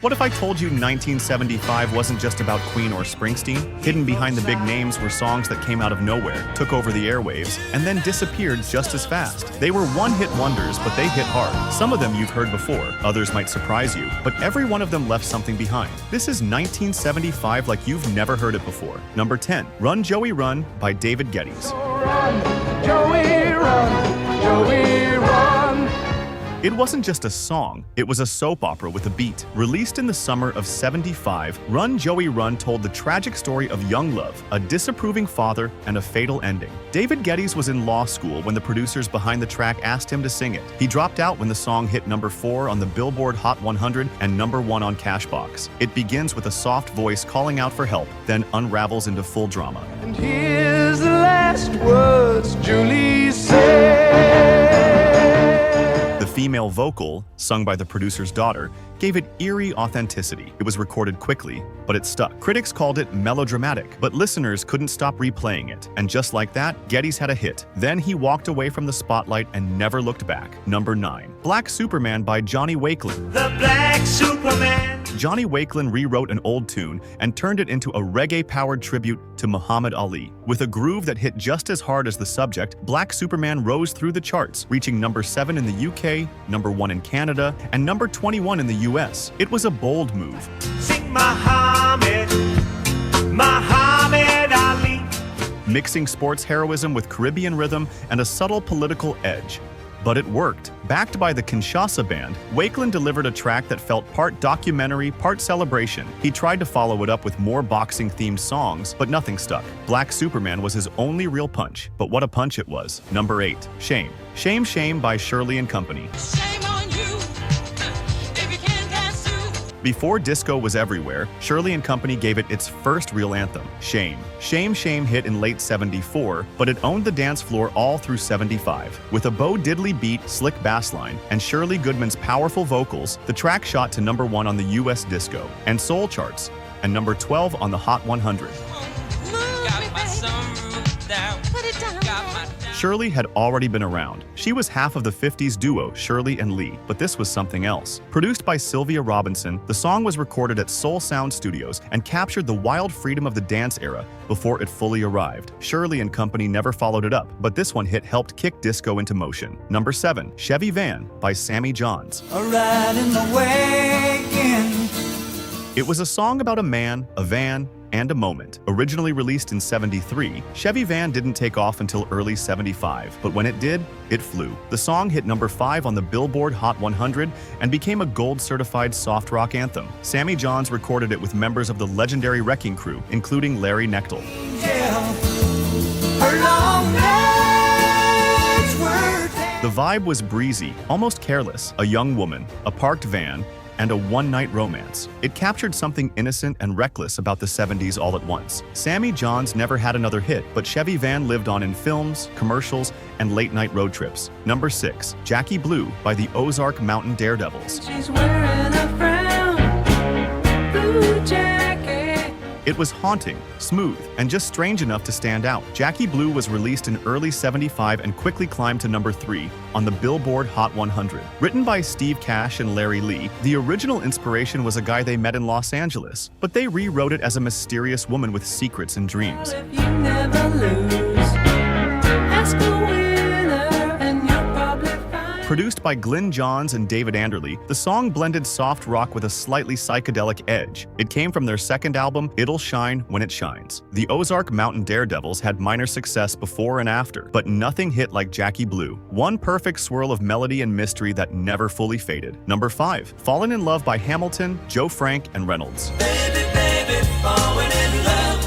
What if I told you 1975 wasn't just about Queen or Springsteen? Hidden behind the big names were songs that came out of nowhere, took over the airwaves, and then disappeared just as fast. They were one-hit wonders, but they hit hard. Some of them you've heard before, others might surprise you, but every one of them left something behind. This is 1975 like you've never heard it before. Number 10, Run Joey Run by David Geddes. Run, Joey, run, Joey, run. It wasn't just a song, it was a soap opera with a beat. Released in the summer of '75, Run Joey Run told the tragic story of young love, a disapproving father, and a fatal ending. David Geddes was in law school when the producers behind the track asked him to sing it. He dropped out when the song hit number 4 on the Billboard Hot 100 and number 1 on Cashbox. It begins with a soft voice calling out for help, then unravels into full drama. And here's the last words Julie said. The female vocal, sung by the producer's daughter, gave it eerie authenticity. It was recorded quickly, but it stuck. Critics called it melodramatic, but listeners couldn't stop replaying it. And just like that, Geddes had a hit. Then he walked away from the spotlight and never looked back. Number 9, Black Superman by Johnny Wakelin. The Black Superman. Johnny Wakelin rewrote an old tune and turned it into a reggae-powered tribute to Muhammad Ali. With a groove that hit just as hard as the subject, Black Superman rose through the charts, reaching number 7 in the UK, number 1 in Canada, and number 21 in the US. It was a bold move. Sing Muhammad, Muhammad Ali. Mixing sports heroism with Caribbean rhythm and a subtle political edge. But it worked. Backed by the Kinshasa Band, Wakelin delivered a track that felt part documentary, part celebration. He tried to follow it up with more boxing-themed songs, but nothing stuck. Black Superman was his only real punch, but what a punch it was. Number 8, Shame. Shame Shame by Shirley and Company. Shame on you if you can't dance too. Before disco was everywhere, Shirley and Company gave it its first real anthem, Shame. Shame Shame hit in late '74, but it owned the dance floor all through '75. With a Bo Diddley beat, slick bass line, and Shirley Goodman's powerful vocals, the track shot to number 1 on the US disco and soul charts, and number 12 on the Hot 100. Got my sunroof down. Put it down. Got my Shirley had already been around. She was half of the '50s duo Shirley and Lee, but this was something else. Produced by Sylvia Robinson, the song was recorded at Soul Sound Studios and captured the wild freedom of the dance era before it fully arrived. Shirley and Company never followed it up, but this one hit helped kick disco into motion. Number 7, Chevy Van by Sammy Johns. A ride in the wagon. It was a song about a man, a van, and a moment. Originally released in '73, Chevy Van didn't take off until early '75, but when it did, it flew. The song hit number 5 on the Billboard Hot 100 and became a gold-certified soft rock anthem. Sammy Johns recorded it with members of the legendary Wrecking Crew, including Larry Knechtel. Her long legs were The vibe was breezy, almost careless, a young woman, a parked van, and a one-night romance. It captured something innocent and reckless about the '70s all at once. Sammy Johns never had another hit, but Chevy Van lived on in films, commercials, and late-night road trips. Number 6, Jackie Blue by the Ozark Mountain Daredevils. She's wearing a brown blue jacket. It was haunting, smooth, and just strange enough to stand out. Jackie Blue was released in early '75 and quickly climbed to number 3 on the Billboard Hot 100. Written by Steve Cash and Larry Lee, the original inspiration was a guy they met in Los Angeles, but they rewrote it as a mysterious woman with secrets and dreams. If you never lose, ask a winner and you'll probably find. Produced by Glyn Johns and David Anderle, the song blended soft rock with a slightly psychedelic edge. It came from their second album, It'll Shine When It Shines. The Ozark Mountain Daredevils had minor success before and after, but nothing hit like Jackie Blue. One perfect swirl of melody and mystery that never fully faded. Number 5, Fallen in Love by Hamilton, Joe Frank, and Reynolds. Baby, baby, falling in love.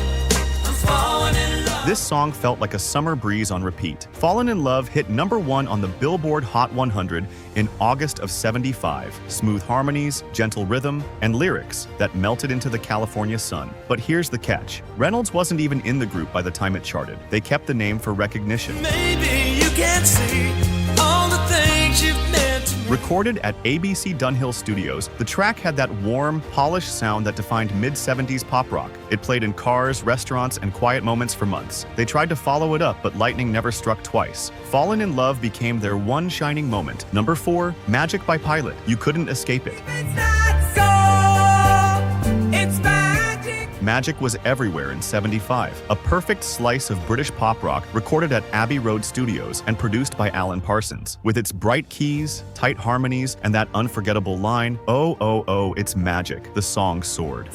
I'm falling in love. This song felt like a summer breeze on repeat. Fallen in Love hit number 1 on the Billboard Hot 100 in August of '75. Smooth harmonies, gentle rhythm, and lyrics that melted into the California sun. But here's the catch. Reynolds wasn't even in the group by the time it charted. They kept the name for recognition. Maybe you can't see all the things you've meant to me. Recorded at ABC Dunhill Studios, the track had that warm, polished sound that defined mid-'70s pop rock. It played in cars, restaurants, and quiet moments for months. They tried to follow it up, but lightning never struck twice. Fallen in Love became their one shining moment. Number 4, Magic by Pilot. You couldn't escape it. It's not so Magic was everywhere in '75, a perfect slice of British pop rock recorded at Abbey Road Studios and produced by Alan Parsons. With its bright keys, tight harmonies, and that unforgettable line, "Oh, oh, oh, it's magic," the song soared.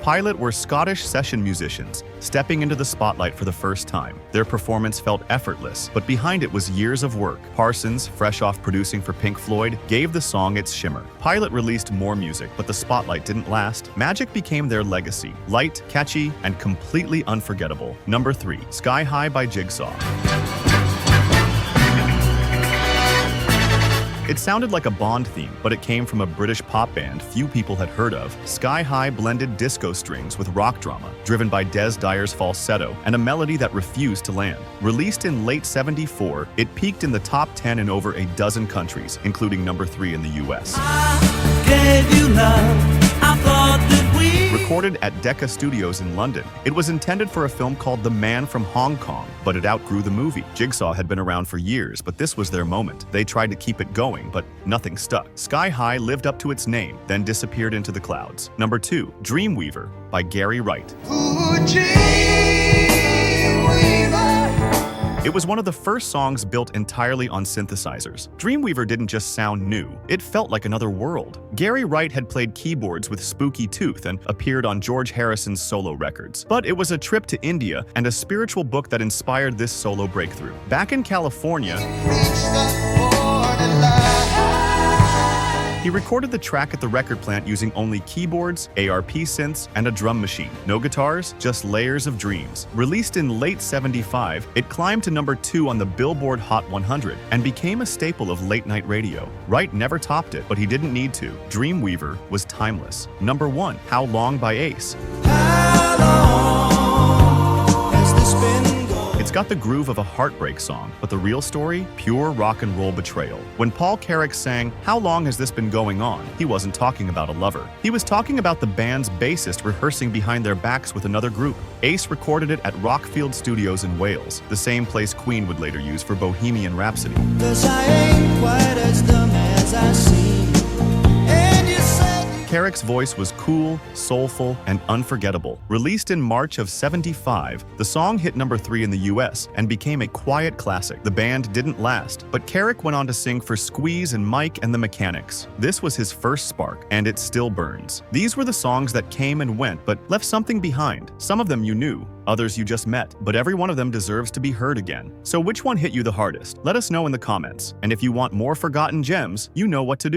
Pilot were Scottish session musicians, stepping into the spotlight for the first time. Their performance felt effortless, but behind it was years of work. Parsons, fresh off producing for Pink Floyd, gave the song its shimmer. Pilot released more music, but the spotlight didn't last. Magic became their legacy, light, catchy, and completely unforgettable. Number 3, Sky High by Jigsaw. It sounded like a Bond theme, but it came from a British pop band few people had heard of. Sky High blended disco strings with rock drama, driven by Des Dyer's falsetto, and a melody that refused to land. Released in late '74, it peaked in the top 10 in over a dozen countries, including number 3 in the US. Recorded at Decca Studios in London, it was intended for a film called The Man from Hong Kong, but it outgrew the movie. Jigsaw had been around for years, but this was their moment. They tried to keep it going, but nothing stuck. Sky High lived up to its name, then disappeared into the clouds. Number 2, Dreamweaver by Gary Wright. It was one of the first songs built entirely on synthesizers. Dreamweaver didn't just sound new, it felt like another world. Gary Wright had played keyboards with Spooky Tooth and appeared on George Harrison's solo records. But it was a trip to India and a spiritual book that inspired this solo breakthrough. Back in California, he recorded the track at the record plant using only keyboards, ARP synths, and a drum machine. No guitars, just layers of dreams. Released in late '75, it climbed to number 2 on the Billboard Hot 100 and became a staple of late-night radio. Wright never topped it, but he didn't need to. Dreamweaver was timeless. Number 1, How Long by Ace. It's got the groove of a heartbreak song, but the real story? Pure rock and roll betrayal. When Paul Carrack sang, "How long has this been going on?" he wasn't talking about a lover. He was talking about the band's bassist rehearsing behind their backs with another group. Ace recorded it at Rockfield Studios in Wales, the same place Queen would later use for Bohemian Rhapsody. Carrack's voice was cool, soulful, and unforgettable. Released in March of '75, the song hit number 3 in the US and became a quiet classic. The band didn't last, but Carrack went on to sing for Squeeze and Mike and the Mechanics. This was his first spark, and it still burns. These were the songs that came and went, but left something behind. Some of them you knew, others you just met, but every one of them deserves to be heard again. So which one hit you the hardest? Let us know in the comments. And if you want more forgotten gems, you know what to do.